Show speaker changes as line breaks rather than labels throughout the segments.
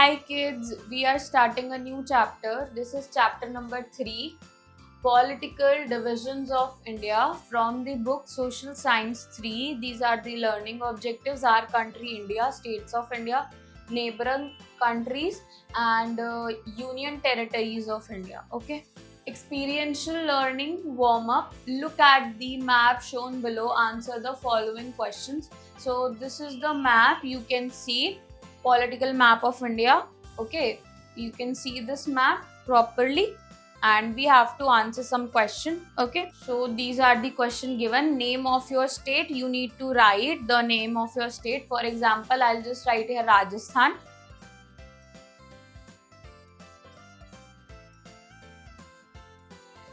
Hi kids, we are starting a new chapter. This is chapter number 3, Political Divisions of India, from the book Social Science 3. These are the learning objectives: our country India, states of India, neighboring countries, and union territories of India. Okay. Experiential learning warm up. Look at the map shown below. Answer the following questions. So, this is the map. You can see political map of India. Okay, you can see this map properly, and we have to answer some question. Okay, so these are the question given. Name of your state, you need to write the name of your state. For example, I'll just write here Rajasthan.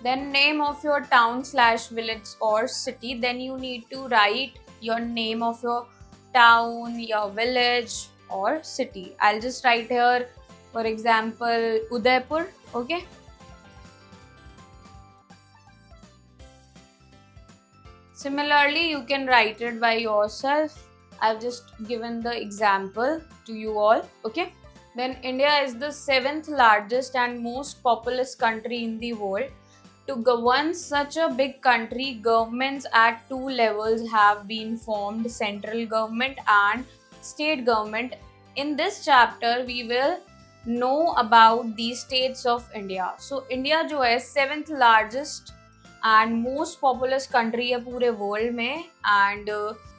Then name of your town slash village or city. Then you need to write your name of your town, your village or city. I'll just write here, for example, Udaipur. Okay. Similarly, you can write it by yourself. I've just given the example to you all. Okay. Then India is the 7th largest and most populous country in the world. To govern such a big country, governments at two levels have been formed: central government and state government. In this chapter, we will know about the states of India. So, India जो है 7th largest and most populous country है पूरे world में. And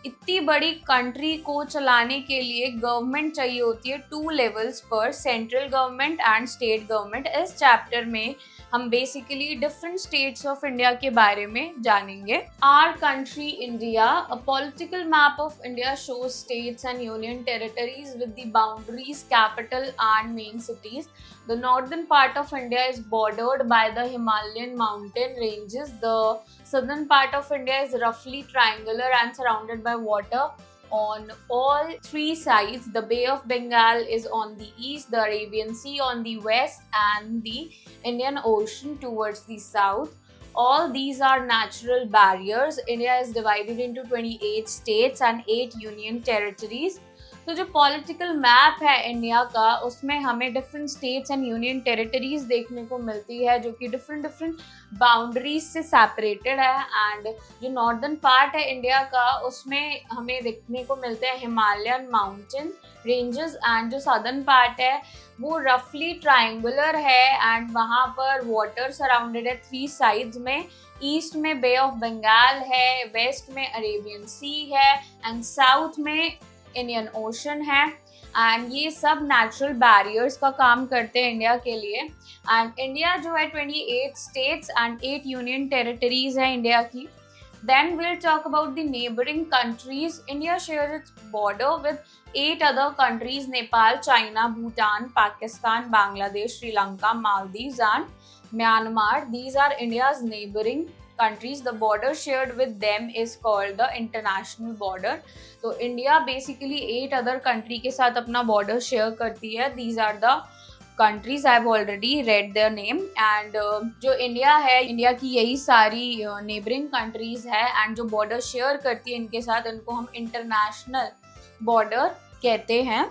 इतनी बड़ी country को चलाने के लिए गवर्नमेंट चाहिए होती है टू लेवल्स पर, central government and state government. इस चैप्टर में हम basically different states of India के बारे में जानेंगे. Our country India. A political map of India shows states and union territories with the boundaries, capital and main cities. The northern part of India is bordered by the Himalayan mountain ranges. The southern part of India is roughly triangular and surrounded by water on all three sides. The Bay of Bengal is on the east, the Arabian Sea on the west, and the Indian Ocean towards the south. All these are natural barriers. India is divided into 28 states and 8 union territories. तो जो political map है India का, उसमें हमें different states and union territories देखने को मिलती है जो कि डिफरेंट बाउंड्रीज से सेपरेटेड है. एंड जो नॉर्दर्न पार्ट है इंडिया का, उसमें हमें देखने को मिलते हैं हिमालयन माउंटेन रेंजेस. एंड जो सदर्न पार्ट है वो रफली ट्राइंगुलर है एंड वहाँ पर वाटर सराउंडेड है थ्री साइड्स में. ईस्ट में बे ऑफ बंगाल है, वेस्ट में अरेबियन सी है एंड साउथ में इंडियन ओशन है. एंड ये सब नेचुरल बैरियर्स का काम करते हैं इंडिया के लिए. एंड इंडिया जो है 28 स्टेट्स एंड 8 यूनियन टेरिटरीज है इंडिया की. Then will talk about the neighbouring countries. India shares its border with 8 other countries: Nepal, China, Bhutan, Pakistan, Bangladesh, Sri Lanka, Maldives and Myanmar. These are India's neighboring countries. The border shared with them is called the international border. तो India basically 8 other country के साथ अपना border share करती है. These are the countries. I have already read their name. And जो India है, India की यही सारी नेबरिंग कंट्रीज है एंड जो बॉर्डर शेयर करती है इनके साथ, इनको हम इंटरनेशनल बॉर्डर कहते हैं.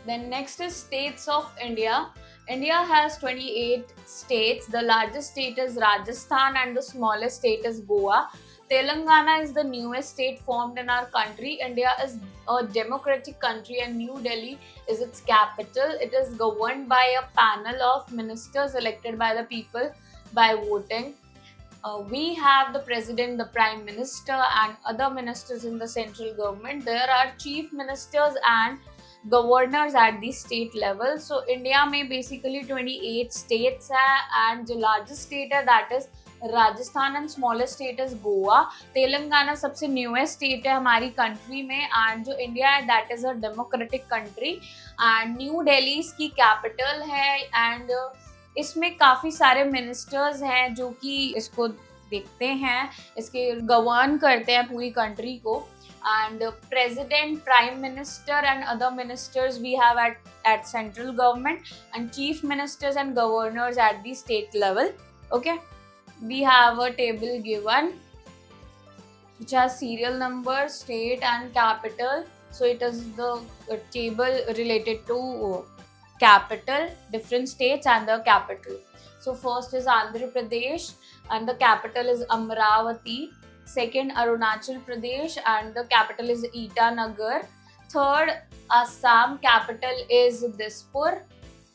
Then next is states of India. India has 28 states. The largest state is Rajasthan and the smallest state is Goa. Telangana is the newest state formed in our country. India is a democratic country and New Delhi is its capital. It is governed by a panel of ministers elected by the people by voting. We have the president, the prime minister and other ministers in the central government. There are chief ministers and governors at the state level. So India में basically 28 states है and जो largest state है that is Rajasthan and smallest state is Goa. Telangana सबसे newest state है हमारी country में. And जो India है that is a democratic country and new Delhi इसकी कैपिटल है. एंड इसमें काफ़ी सारे मिनिस्टर्स हैं जो कि इसको देखते हैं, इसके गवर्न करते हैं पूरी कंट्री को. And president, prime minister and other ministers we have at central government, and chief ministers and governors at the state level. Okay, we have a table given which has serial number, state and capital. So it is the table related to capital, different states and the capital. So first is Andhra Pradesh and the capital is Amravati. Second, Arunachal Pradesh and the capital is Itanagar. Third, Assam, capital is Dispur.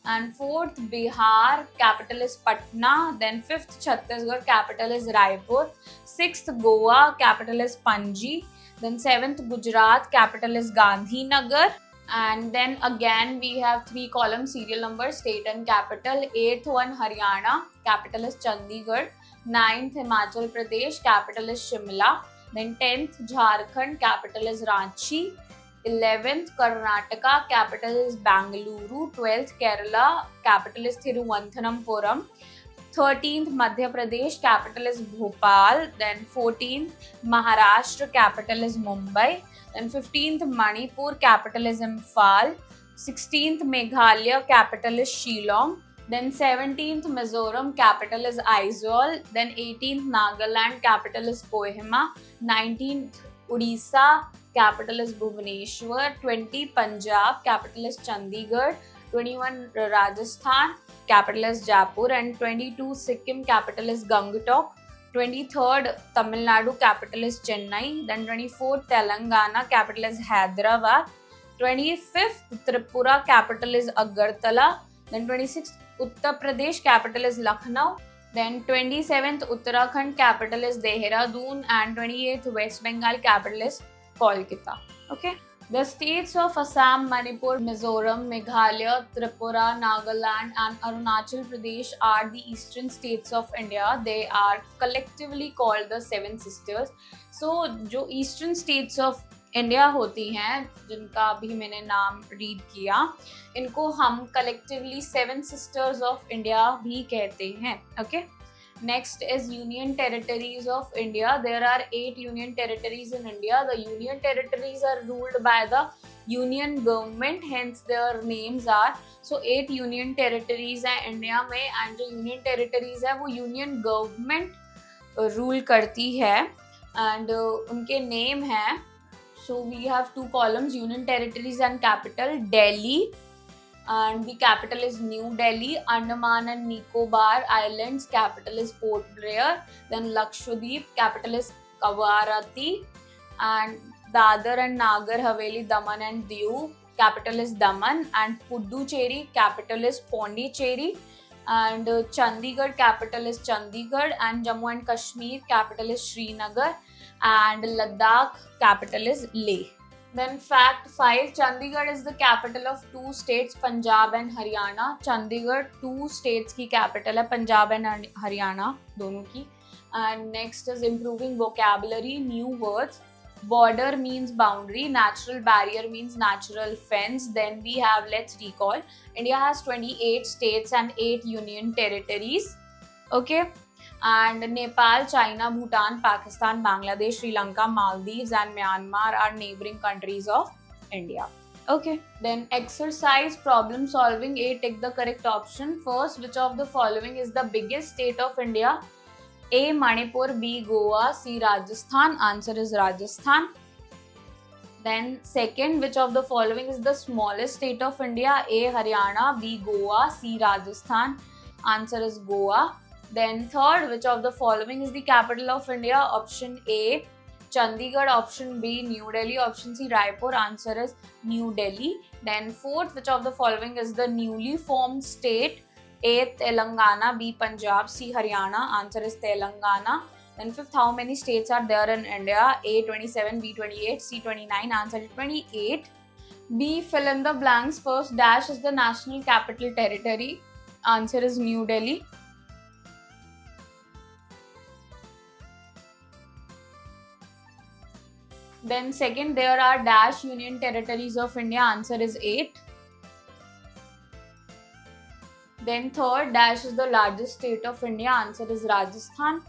And fourth, Bihar, capital is Patna. Then fifth, Chhattisgarh, capital is Raipur. Sixth, Goa, capital is Panji. Then seventh, Gujarat, capital is Gandhinagar. And then again we have 3 columns, serial number, state and capital. 8th one, Haryana, capital is Chandigarh. 9th, Himachal Pradesh, capital is Shimla. Then 10th, Jharkhand, capital is Ranchi. 11th, Karnataka, capital is Bangalore. 12th, Kerala, capital is Thiruvananthapuram. 13th, Madhya Pradesh, capital is Bhopal. Then 14th, Maharashtra, capital is Mumbai. Then 15th, Manipur, capital is Imphal. 16th, Meghalaya, capital is Shillong. Then 17th, Mizoram, capital is Aizawl. Then 18th, Nagaland, capital is Kohima. 19th, Odisha, capital is Bhubaneswar. 20, Punjab, capital is Chandigarh. 21, Rajasthan, capital is Jaipur. And 22, Sikkim, capital is Gangtok. 23rd, Tamil Nadu, capital is Chennai. Then 24th, Telangana, capital is Hyderabad. 25th, Tripura, capital is Agartala. Then 26th, Uttar Pradesh, capital is Lucknow. Then 27th, Uttarakhand, capital is Dehradun. And 28th, West Bengal, capital is Kolkata. Okay. The states of Assam, Manipur, Mizoram, Meghalaya, Tripura, Nagaland and Arunachal Pradesh are the eastern states of India. They are collectively called the Seven Sisters. So, जो eastern states of India होती हैं, जिनका अभी मैंने नाम read किया, इनको हम collectively Seven Sisters of India भी कहते हैं. Okay. Next is Union Territories of India. There are 8 Union Territories in India. The Union Territories are ruled by the Union Government, hence their names are. So 8 Union Territories हैं India में, and जो Union Territories है वो Union Government rule करती है, and उनके name हैं. So we have 2 columns, Union Territories and capital. Delhi, and the capital is New Delhi. Andaman and Nicobar Islands, capital is Port Blair. Then Lakshadweep, capital is Kavaratti. And Dadar and Nagar Haveli, Daman and Diu, capital is Daman. And Puducherry, capital is Pondicherry. And Chandigarh, capital is Chandigarh. And Jammu and Kashmir, capital is Srinagar. And Ladakh, capital is Leh. Then fact 5, Chandigarh is the capital of 2 states, Punjab and Haryana. Chandigarh 2 states की capital है, Punjab and Haryana दोनों की. And next is improving vocabulary, new words. Border means boundary, natural barrier means natural fence. Then we have, let's recall, India has 28 states and 8 union territories. Okay. And Nepal, China, Bhutan, Pakistan, Bangladesh, Sri Lanka, Maldives and Myanmar are neighboring countries of India. Okay. Then exercise problem solving. A, take the correct option. First, which of the following is the biggest state of India? A, Manipur. B, Goa. C, Rajasthan. Answer is Rajasthan. Then second, which of the following is the smallest state of India? A, Haryana. B, Goa. C, Rajasthan. Answer is Goa. Then third, which of the following is the capital of India? Option A, Chandigarh. Option B, New Delhi. Option C, Raipur. Answer is New Delhi. Then fourth, which of the following is the newly formed state? A, Telangana. B, Punjab. C, Haryana. Answer is Telangana. Then fifth, how many states are there in India? A, 27. B, 28. C, 29. Answer is 28. B, fill in the blanks. First, dash is the national capital territory. Answer is New Delhi. Then second, there are dash union territories of India. Answer is 8. Then third, dash is the largest state of India. Answer is Rajasthan.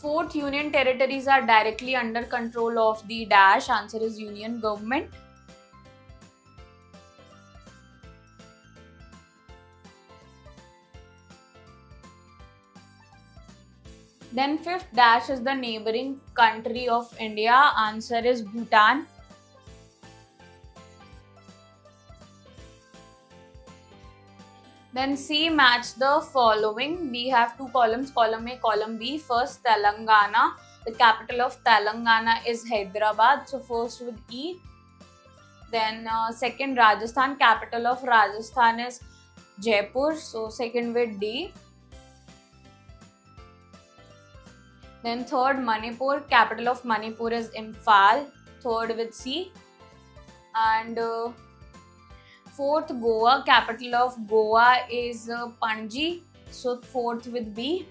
Fourth, union territories are directly under control of the dash. Answer is Union Government. Then fifth dash is the neighboring country of India. Answer is Bhutan. Then C, match the following. We have two columns, column A, column B. First, Telangana. The capital of Telangana is Hyderabad. So first with E. Then second, Rajasthan. Capital of Rajasthan is Jaipur. So second with D. Then third, Manipur. Capital of Manipur is Imphal. Third with C. And fourth, Goa. Capital of Goa is Panji. So fourth with B.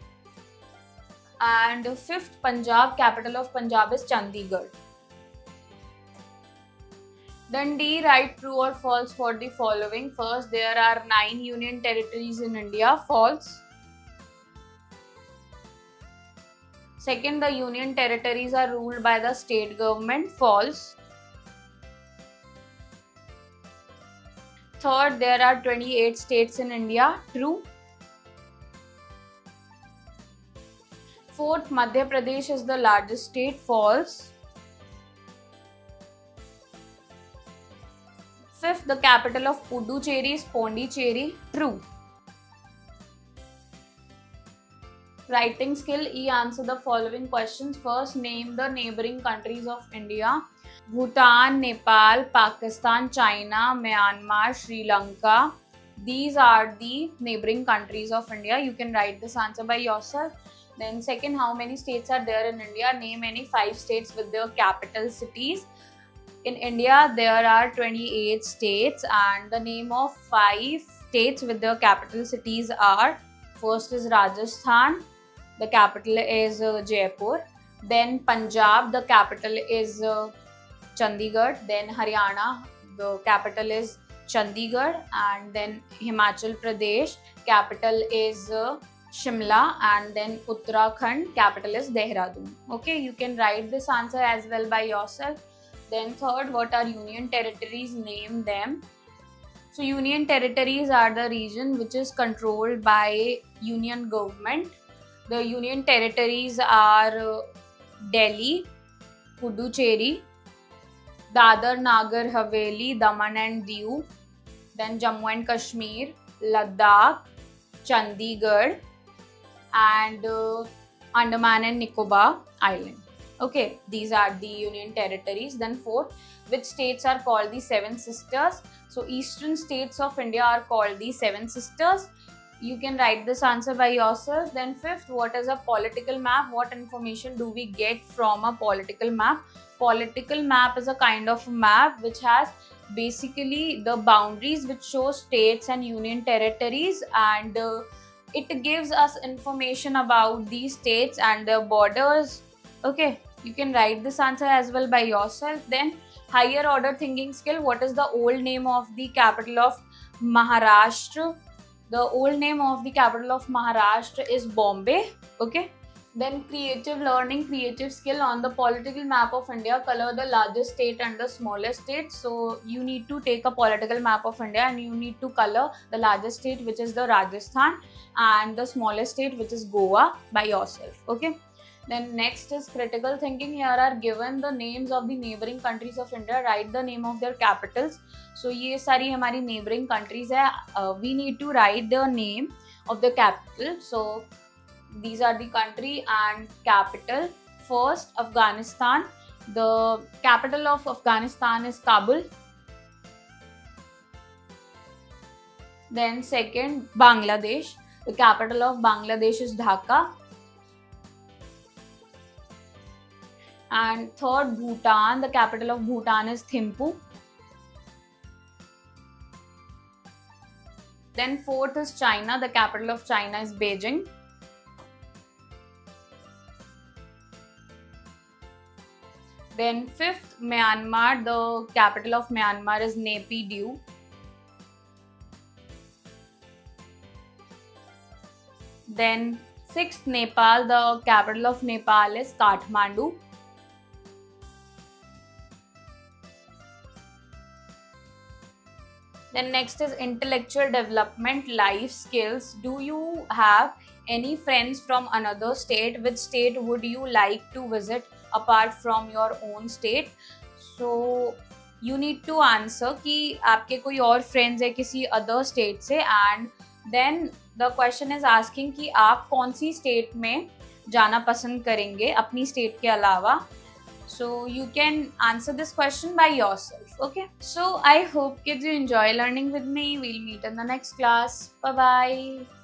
And fifth, Punjab. Capital of Punjab is Chandigarh. Then D, write true or false for the following. First, there are 9 union territories in India. False. Second, the union territories are ruled by the state government. False. Third, there are 28 states in India. True. Fourth, Madhya Pradesh is the largest state. False. Fifth, the capital of Puducherry is Pondicherry. True. Writing skill E, answer the following questions. First, name the neighboring countries of India. Bhutan, Nepal, Pakistan, China, Myanmar, Sri Lanka. These are the neighboring countries of India. You can write this answer by yourself. Then second, how many states are there in India? Name any 5 states with their capital cities. In India, there are 28 states, and the name of 5 states with their capital cities are: first is Rajasthan, the capital is Jaipur. Then Punjab, the capital is Chandigarh. Then Haryana, the capital is Chandigarh. And then Himachal Pradesh, capital is Shimla. And then Uttarakhand, capital is Dehradun. Okay, you can write this answer as well by yourself. Then third, what are union territories? Name them. So union territories are the region which is controlled by union government. The union territories are Delhi, Puducherry, Dadar Nagar Haveli, Daman and Diu, then Jammu and Kashmir, Ladakh, Chandigarh, and Andaman and Nicobar Island. Okay, these are the union territories. Then fourth, which states are called the Seven Sisters? So eastern states of India are called the Seven Sisters. You can write this answer by yourself. Then fifth, what is a political map? What information do we get from a political map? Political map is a kind of map which has basically the boundaries which show states and union territories, and it gives us information about these states and their borders. Okay, you can write this answer as well by yourself. Then higher order thinking skill. What is the old name of the capital of Maharashtra? The old name of the capital of Maharashtra is Bombay. Okay. Then creative learning, creative skill. On the political map of India, color the largest state and the smallest state. So you need to take a political map of India and you need to color the largest state, which is the Rajasthan, and the smallest state, which is Goa, by yourself. Okay. Then next is critical thinking. Here are given the names of the neighboring countries of India. Write the name of their capitals. So ये सारी हमारी neighboring countries है. We need to write the name of the capital. So these are the country and capital. First, Afghanistan. The capital of Afghanistan is Kabul. Then second, Bangladesh. The capital of Bangladesh is Dhaka. And third, Bhutan. The capital of Bhutan is Thimphu. Then fourth is China. The capital of China is Beijing. Then fifth, Myanmar. The capital of Myanmar is Naypyidaw. Then sixth, Nepal. The capital of Nepal is Kathmandu. Then next is intellectual development, life skills. Do you have any friends from another state? Which state would you like to visit apart from your own state? So you need to answer कि आपके कोई और friends है किसी other state से, and then the question is asking कि आप कौन सी state में जाना पसंद करेंगे अपनी state के अलावा. So you can answer this question by yourself. Okay. So I hope kids you enjoy learning with me. We'll meet in the next class. Bye bye.